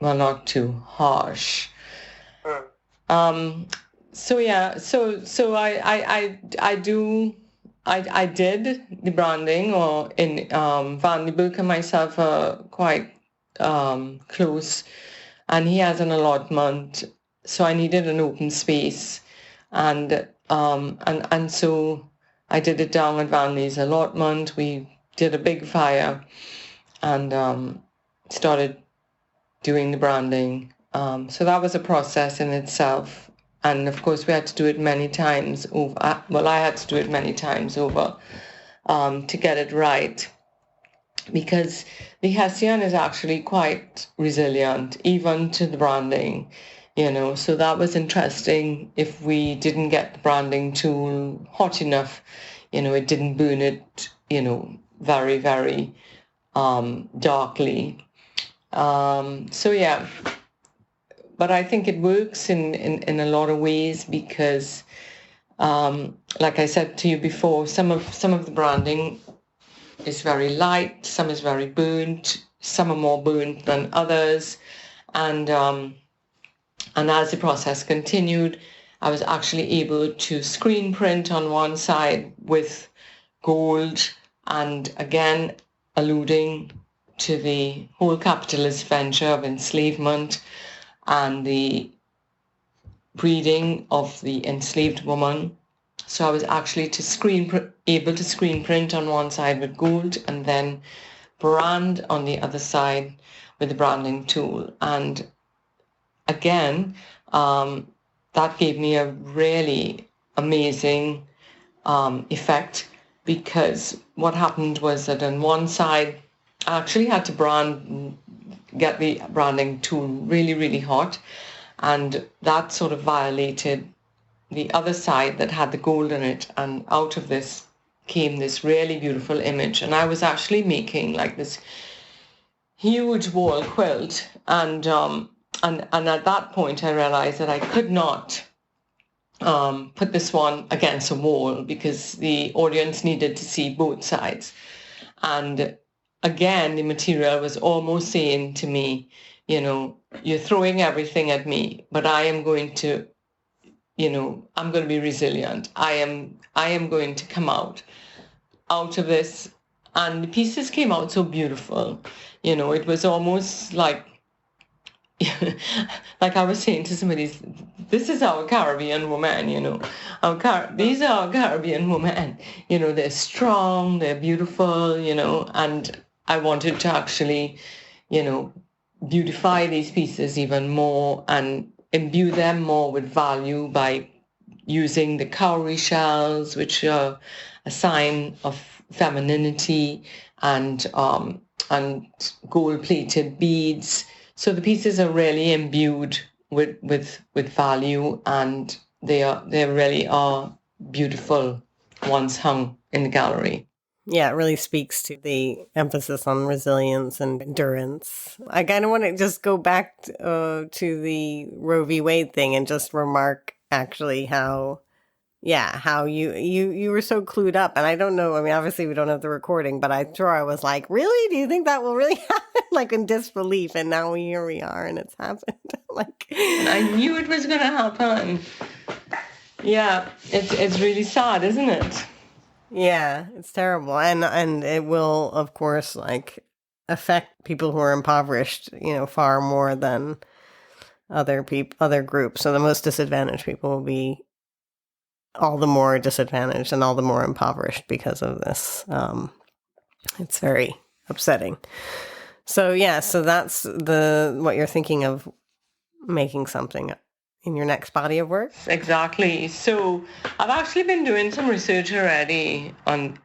not too harsh. So I did the branding, or in Van den Broek and myself are quite close, and he has an allotment, so I needed an open space, and so I did it down at Vanley's allotment. We did a big fire and started doing the branding. So that was a process in itself. And of course, we had to do it many times over. Well, I had to do it many times over to get it right. Because the Hessian is actually quite resilient, even to the branding, So that was interesting. If we didn't get the branding tool hot enough, it didn't burn it, very, very darkly. But but I think it works in a lot of ways because, like I said to you before, some of the branding is very light, some is very burnt, some are more burnt than others, and as the process continued, I was actually able to screen print on one side with gold, and again alluding to the whole capitalist venture of enslavement and the breeding of the enslaved woman. So I was actually able to screen print on one side with gold and then brand on the other side with the branding tool. And again, that gave me a really amazing effect, because what happened was that on one side, I actually had to get the branding tool really, really hot, and that sort of violated the other side that had the gold in it, and out of this came this really beautiful image. And I was actually making like this huge wall quilt, and at that point I realized that I could not put this one against a wall because the audience needed to see both sides. And again, the material was almost saying to me, you're throwing everything at me, but I am going to, I'm going to be resilient. I am going to come out of this. And the pieces came out so beautiful. It was almost like, like I was saying to somebody, this is our Caribbean woman, these are our Caribbean women, they're strong, they're beautiful, and I wanted to actually, beautify these pieces even more and imbue them more with value by using the cowrie shells, which are a sign of femininity, and gold-plated beads. So the pieces are really imbued with value, and they really are beautiful once hung in the gallery. Yeah, it really speaks to the emphasis on resilience and endurance. I kind of want to just go back to the Roe v. Wade thing and just remark actually how you were so clued up. And I don't know, I mean, obviously we don't have the recording, but I'm sure I was like, really? Do you think that will really happen? Like in disbelief. And now here we are and it's happened. And I knew it was going to happen. Yeah, it's really sad, isn't it? Yeah, it's terrible. And it will, of course, affect people who are impoverished, far more than other groups. So the most disadvantaged people will be all the more disadvantaged and all the more impoverished because of this. It's very upsetting. So so that's what you're thinking of making something in your next body of work? Exactly. So I've actually been doing some research already on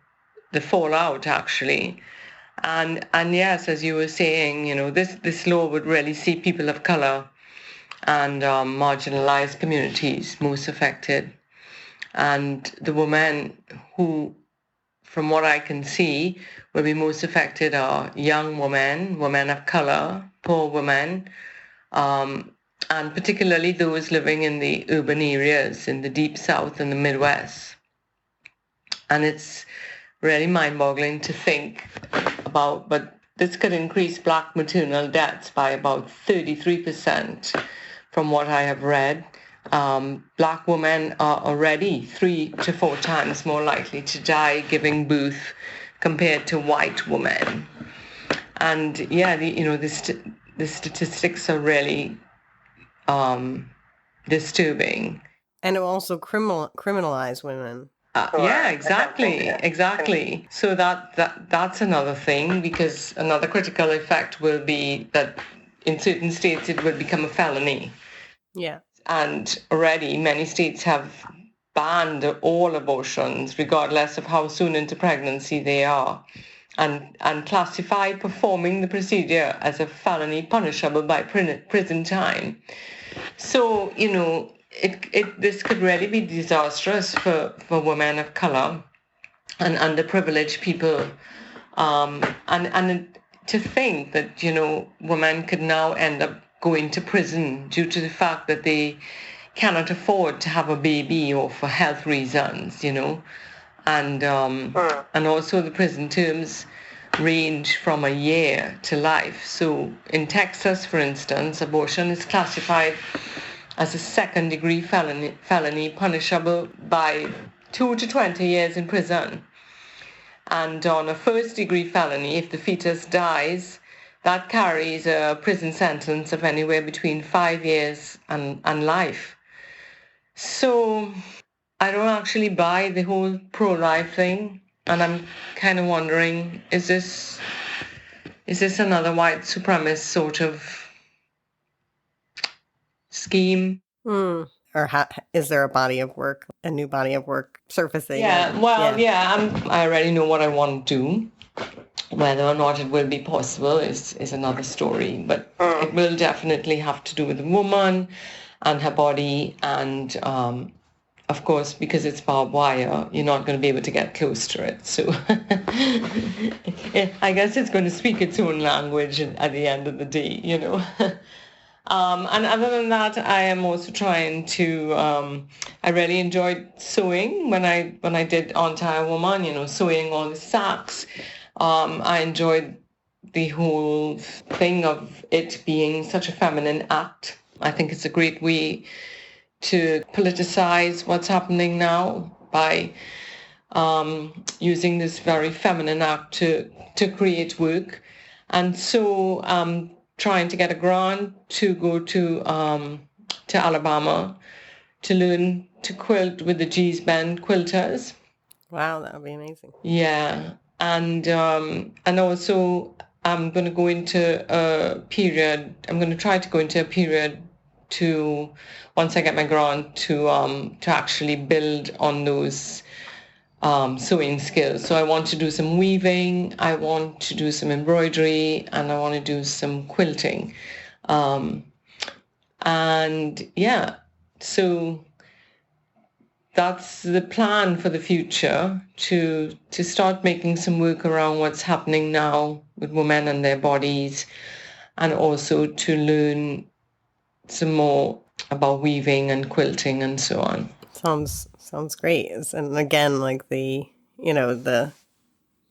the fallout, actually. And yes, as you were saying, this law would really see people of color and marginalized communities most affected. And the women who, from what I can see, will be most affected are young women of color, poor women, and particularly those living in the urban areas in the Deep South and the Midwest. And it's really mind-boggling to think about, but this could increase Black maternal deaths by about 33% from what I have read. Black women are already 3 to 4 times more likely to die giving birth compared to white women. And the statistics are really disturbing. And it will also criminalize women. Yeah, exactly. So that's another thing, because another critical effect will be that in certain states it will become a felony. Yeah. And already many states have banned all abortions, regardless of how soon into pregnancy they are, and classify performing the procedure as a felony punishable by prison time. So, this could really be disastrous for women of color and underprivileged people. And to think that, women could now end up going to prison due to the fact that they cannot afford to have a baby or for health reasons, and also the prison terms range from a year to life. So in Texas, for instance, abortion is classified as a second-degree felony punishable by 2 to 20 years in prison. And on a first-degree felony, if the fetus dies, that carries a prison sentence of anywhere between 5 years and life. So I don't actually buy the whole pro-life thing, and I'm kind of wondering, is this another white supremacist sort of scheme? Or is there a new body of work surfacing? I already know what I want to do. Whether or not it will be possible is another story, but it will definitely have to do with the woman and her body, and of course, because it's barbed wire, you're not going to be able to get close to it. So I guess it's going to speak its own language at the end of the day, And other than that, I am also trying to, I really enjoyed sewing when I did Entire Woman, sewing all the sacks. I enjoyed the whole thing of it being such a feminine act. I think it's a great way to politicize what's happening now by using this very feminine act to create work. And so trying to get a grant to go to Alabama to learn to quilt with the G's Bend quilters. Wow, that would be amazing. Yeah. And also I'm going to go into a period. I'm going to try to go into a period to, once I get my grant, to actually build on those sewing skills. So I want to do some weaving, I want to do some embroidery, and I want to do some quilting. So that's the plan for the future, to start making some work around what's happening now with women and their bodies, and also to learn some more about weaving and quilting and so on. Sounds great. And again, like the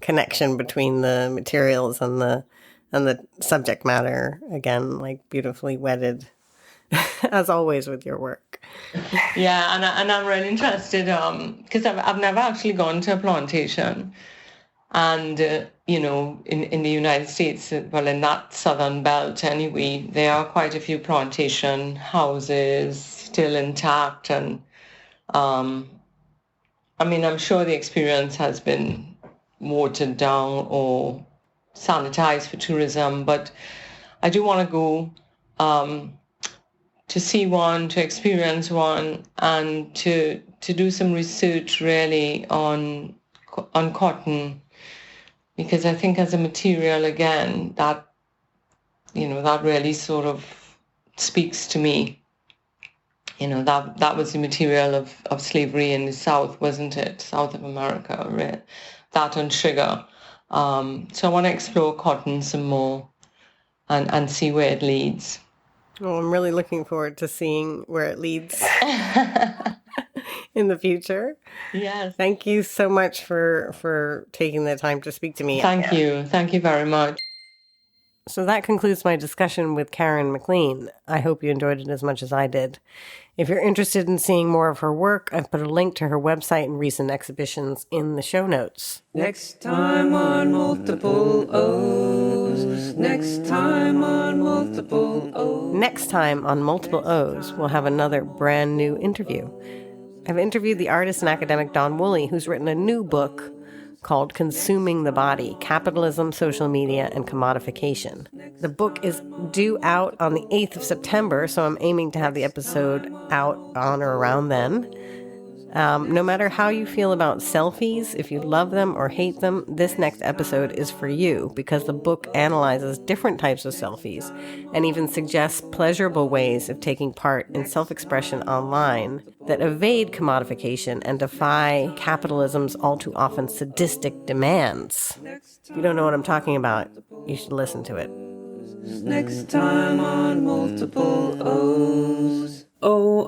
connection between the materials and the subject matter, again, like beautifully wedded, as always with your work. Yeah, and I'm really interested because I've never actually gone to a plantation, and in the United States, well, in that southern belt anyway, there are quite a few plantation houses still intact, and I'm sure the experience has been watered down or sanitized for tourism, but I do want to go to see one, to experience one, and to do some research really on cotton, because I think as a material, again, that really sort of speaks to me. That was the material of slavery in the South, wasn't it? South of America, right? That and sugar. So I want to explore cotton some more and see where it leads. Well, I'm really looking forward to seeing where it leads in the future. Yes. Thank you so much for taking the time to speak to me. Thank you. Thank you very much. So that concludes my discussion with Karen McLean. I hope you enjoyed it as much as I did. If you're interested in seeing more of her work, I've put a link to her website and recent exhibitions in the show notes. Next time on Multiple O's. Next time on Multiple O's. Next time on Multiple O's, we'll have another brand new interview. I've interviewed the artist and academic Don Woolley, who's written a new book called Consuming the Body, Capitalism, Social Media, and Commodification. The book is due out on the 8th of September, so I'm aiming to have the episode out on or around then. No matter how you feel about selfies, if you love them or hate them, this next episode is for you, because the book analyzes different types of selfies and even suggests pleasurable ways of taking part in self-expression online that evade commodification and defy capitalism's all too often sadistic demands. If you don't know what I'm talking about, you should listen to it. Next time on multiple O's. Oh.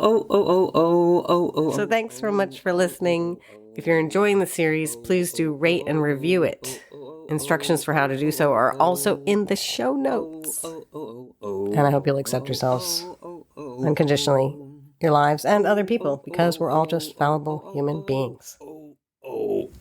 So thanks so much for listening. If you're enjoying the series, please do rate and review it. Instructions for how to do so are also in the show notes. And I hope you'll accept yourselves unconditionally, your lives, and other people, because we're all just fallible human beings. Oh.